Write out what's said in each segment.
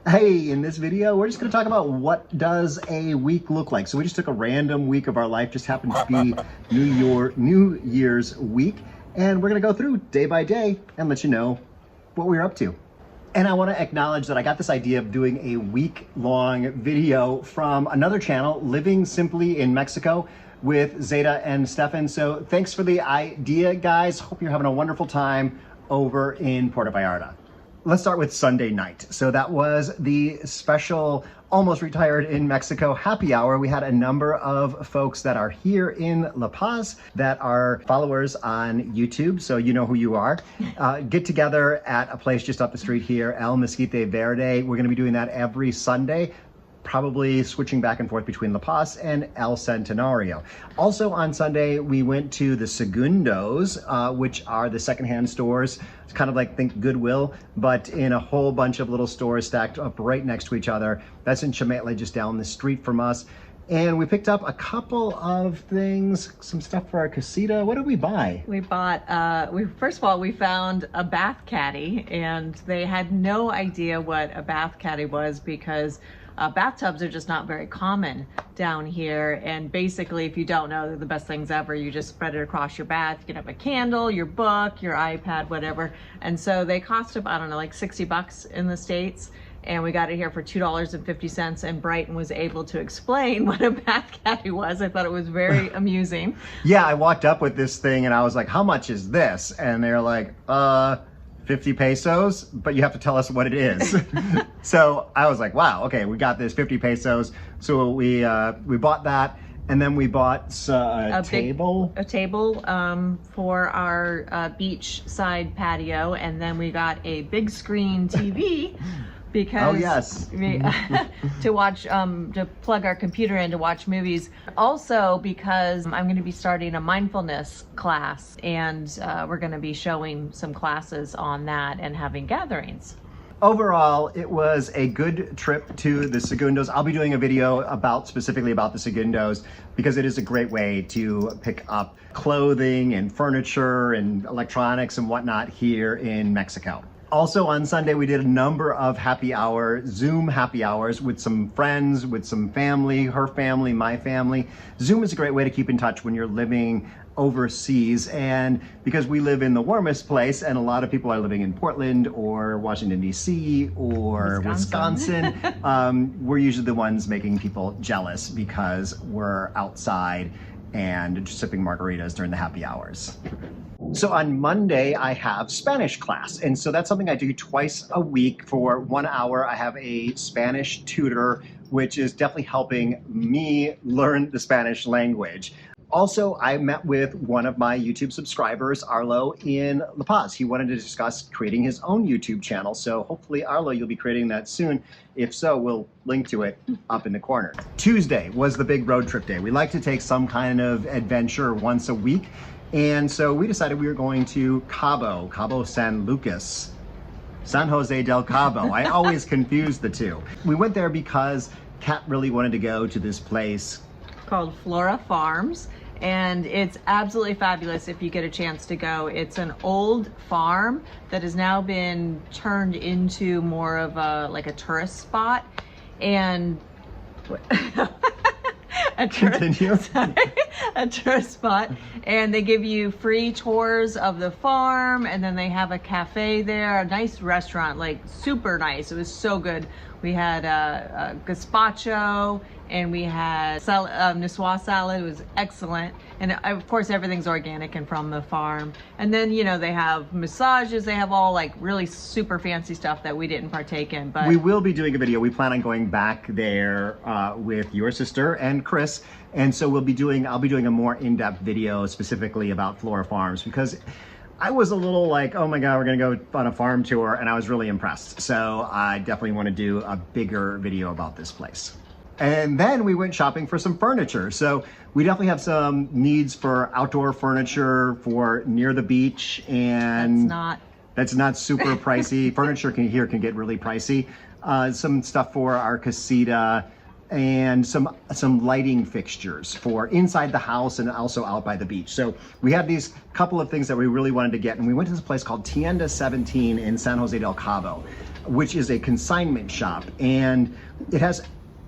Hey, in this video, we're just going to talk about what does a week look like. So we just took a random week of our life, just happened to be New Year's week, and we're going to go through day by day and let you know what we're up to. And I want to acknowledge that I got this idea of doing a week-long video from another channel, Living Simply in Mexico, with Zeta and Stefan. So thanks for the idea, guys. Hope you're having a wonderful time over in Puerto Vallarta. Let's start with Sunday night. So that was the special almost retired in Mexico happy hour. We had a number of folks that are here in La Paz that are followers on YouTube, so you know who you are. Get together at a place just up the street here, El Mezquite Verde. We're gonna be doing that every Sunday, probably switching back and forth between La Paz and El Centenario. Also on Sunday, we went to the Segundos, which are the secondhand stores. It's kind of like, think Goodwill, but in a whole bunch of little stores stacked up right next to each other. That's in Chametla, just down the street from us. And we picked up a couple of things, some stuff for our casita. What did we buy? We bought, first of all, we found a bath caddy, and they had no idea what a bath caddy was because bathtubs are just not very common down here. And basically, if you don't know, they're the best things ever. You just spread it across your bath. You can have a candle, your book, your iPad, whatever. And so they cost about, I don't know, like 60 bucks in the States. And we got it here for $2.50, and Brighton was able to explain what a bath caddy was. I thought it was very amusing. Yeah, I walked up with this thing and I was like, how much is this? And they're like, 50 pesos, but you have to tell us what it is. So I was like, wow, okay, we got this, 50 pesos. So we bought that, and then we bought a table for our beach side patio, and then we got a big screen TV because to watch, to plug our computer in to watch movies. Also because I'm going to be starting a mindfulness class, and we're going to be showing some classes on that and having gatherings. Overall, it was a good trip to the Segundos. I'll be doing a video specifically about the Segundos because it is a great way to pick up clothing and furniture and electronics and whatnot here in Mexico. Also on Sunday, we did a number of Zoom happy hours with some friends, with some family, her family, my family. Zoom is a great way to keep in touch when you're living overseas, and because we live in the warmest place and a lot of people are living in Portland or Washington DC or Wisconsin, we're usually the ones making people jealous because we're outside and just sipping margaritas during the happy hours. So on Monday, I have Spanish class. And so that's something I do twice a week for 1 hour. I have a Spanish tutor, which is definitely helping me learn the Spanish language. Also, I met with one of my YouTube subscribers, Arlo, in La Paz. He wanted to discuss creating his own YouTube channel. So hopefully, Arlo, you'll be creating that soon. If so, we'll link to it up in the corner. Tuesday was the big road trip day. We like to take some kind of adventure once a week. And so we decided we were going to Cabo San Lucas, San Jose Del Cabo. I always confuse the two. We went there because Kat really wanted to go to this place called Flora Farms, and it's absolutely fabulous if you get a chance to go. It's an old farm that has now been turned into more of a like a tourist spot, and a tourist spot, and they give you free tours of the farm, and then they have a cafe there, a nice restaurant, like super nice. It was so good. We had a gazpacho, and we had niçoise salad. It was excellent. And of course, everything's organic and from the farm. And then, you know, they have massages. They have all like really super fancy stuff that we didn't partake in. But we will be doing a video. We plan on going back there with your sister and Chris. And so I'll be doing a more in-depth video specifically about Flora Farms, because I was a little like, oh my God, we're gonna go on a farm tour, and I was really impressed. So I definitely wanna do a bigger video about this place. And then we went shopping for some furniture. So we definitely have some needs for outdoor furniture for near the beach, and that's not super pricey. Furniture here can get really pricey. Some stuff for our casita, and some lighting fixtures for inside the house and also out by the beach. So we had these couple of things that we really wanted to get, and we went to this place called Tienda 17 in San Jose del Cabo. which is a consignment shop, and it has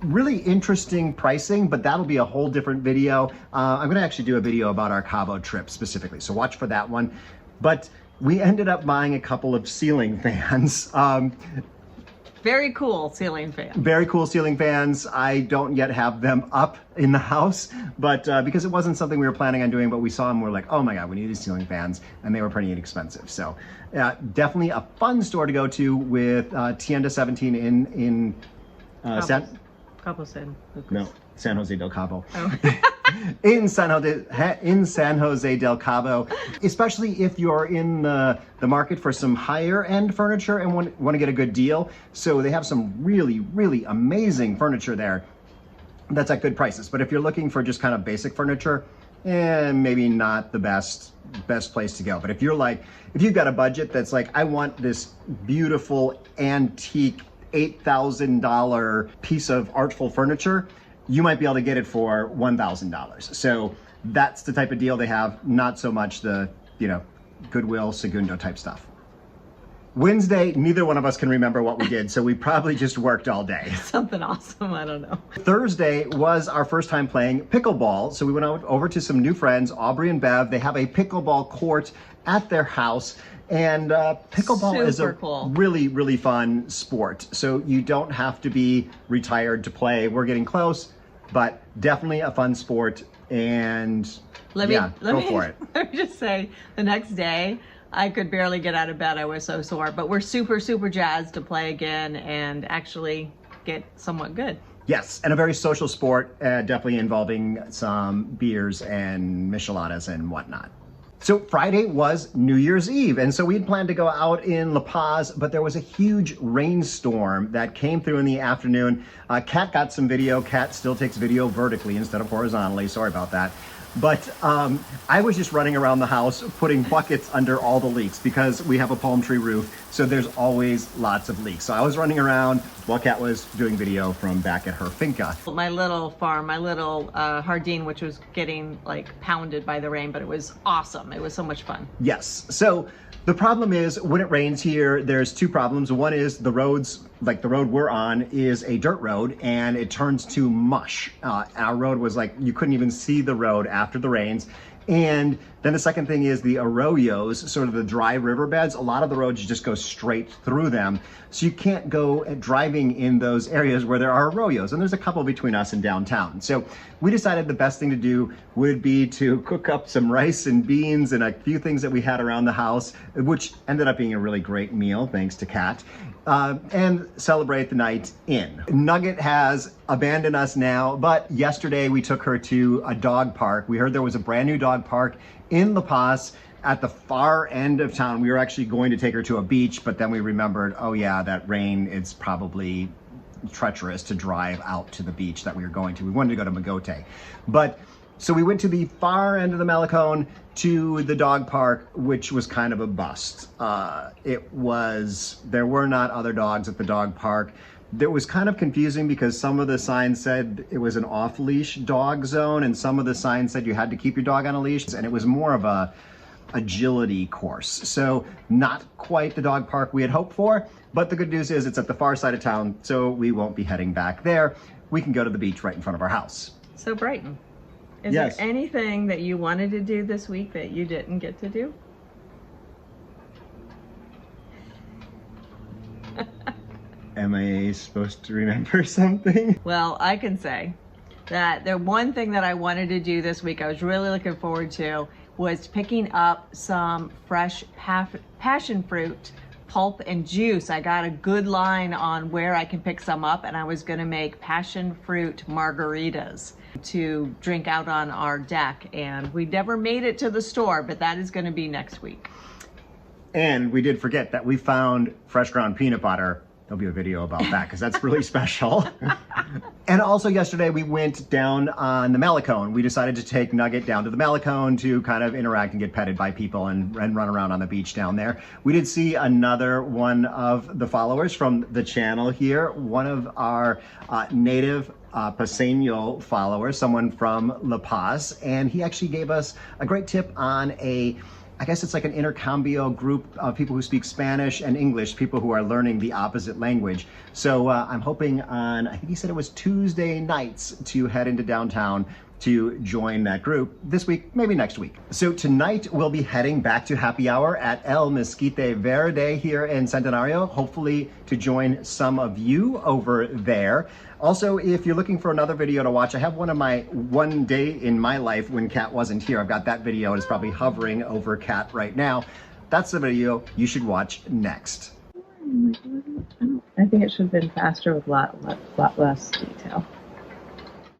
really interesting pricing, but that'll be a whole different video. I'm gonna actually do a video about our Cabo trip specifically, so watch for that one. But we ended up buying a couple of ceiling fans. Very cool ceiling fan. Very cool ceiling fans. I don't yet have them up in the house, but because it wasn't something we were planning on doing, but we saw them, we're like, oh my God, we need these ceiling fans, and they were pretty inexpensive. So definitely a fun store to go to with Tienda 17 in San Jose Del Cabo. Oh. in San Jose Del Cabo, especially if you're in the market for some higher end furniture and want to get a good deal. So they have some really, really amazing furniture there that's at good prices. But if you're looking for just kind of basic furniture, maybe not the best place to go. But if you've got a budget that's like, I want this beautiful antique $8,000 piece of artful furniture, you might be able to get it for $1,000. So that's the type of deal they have, not so much the, Goodwill, Segundo type stuff. Wednesday, neither one of us can remember what we did, so we probably just worked all day. Something awesome, I don't know. Thursday was our first time playing Pickle Ball, so we went over to some new friends, Aubrey and Bev. They have a pickleball court at their house, and pickleball is a really, really fun sport. So you don't have to be retired to play. We're getting close, but definitely a fun sport, and go for it. Let me just say, the next day, I could barely get out of bed. I was so sore, but we're super, super jazzed to play again and actually get somewhat good. Yes, and a very social sport, definitely involving some beers and micheladas and whatnot. So Friday was New Year's Eve, and so we had planned to go out in La Paz, but there was a huge rainstorm that came through in the afternoon. Kat got some video. Kat still takes video vertically instead of horizontally. Sorry about that. But I was just running around the house putting buckets under all the leaks because we have a palm tree roof, so there's always lots of leaks. So I was running around while Kat was doing video from back at her finca. My little farm, my little jardin, which was getting like pounded by the rain, but it was awesome. It was so much fun. Yes. So the problem is when it rains here, there's two problems. One is the roads, like the road we're on is a dirt road and it turns to mush. Our road was like, you couldn't even see the road after the rains. And then the second thing is the arroyos, sort of the dry riverbeds. A lot of the roads just go straight through them. So you can't go driving in those areas where there are arroyos. And there's a couple between us and downtown. So we decided the best thing to do would be to cook up some rice and beans and a few things that we had around the house, which ended up being a really great meal, thanks to Kat, and celebrate the night in. Nugget has abandoned us now, but yesterday we took her to a dog park. We heard there was a brand new dog park in La Paz at the far end of town. We were actually going to take her to a beach, but then we remembered, oh yeah, that rain, it's probably treacherous to drive out to the beach that we were going to. We wanted to go to Mogote. But so we went to the far end of the Malecón to the dog park, which was kind of a bust. There were not other dogs at the dog park. It was kind of confusing because some of the signs said it was an off-leash dog zone and some of the signs said you had to keep your dog on a leash, and it was more of a agility course. So not quite the dog park we had hoped for, but the good news is it's at the far side of town, so we won't be heading back there. We can go to the beach right in front of our house. So Brighton, is there anything that you wanted to do this week that you didn't get to do? Am I supposed to remember something? Well, I can say that the one thing that I wanted to do this week, I was really looking forward to, was picking up some fresh passion fruit pulp and juice. I got a good line on where I can pick some up, and I was gonna make passion fruit margaritas to drink out on our deck, and we never made it to the store, but that is gonna be next week. And we did forget that we found fresh ground peanut butter. There'll be a video about that because that's really special. And also yesterday we went down on the Malecón. We decided to take Nugget down to the Malecón to kind of interact and get petted by people and run around on the beach down there. We did see another one of the followers from the channel here, one of our native Paseño followers, someone from La Paz, and he actually gave us a great tip on a I guess it's like an intercambio group of people who speak Spanish and English, people who are learning the opposite language. So I'm hoping on, I think he said it was Tuesday nights, to head into downtown to join that group this week, maybe next week. So tonight we'll be heading back to happy hour at El Mezquite Verde here in Centenario, hopefully to join some of you over there. Also, if you're looking for another video to watch, I have one day in my life when Kat wasn't here. I've got that video. It's probably hovering over Kat right now. That's the video you should watch next. I think it should have been faster with a lot less detail.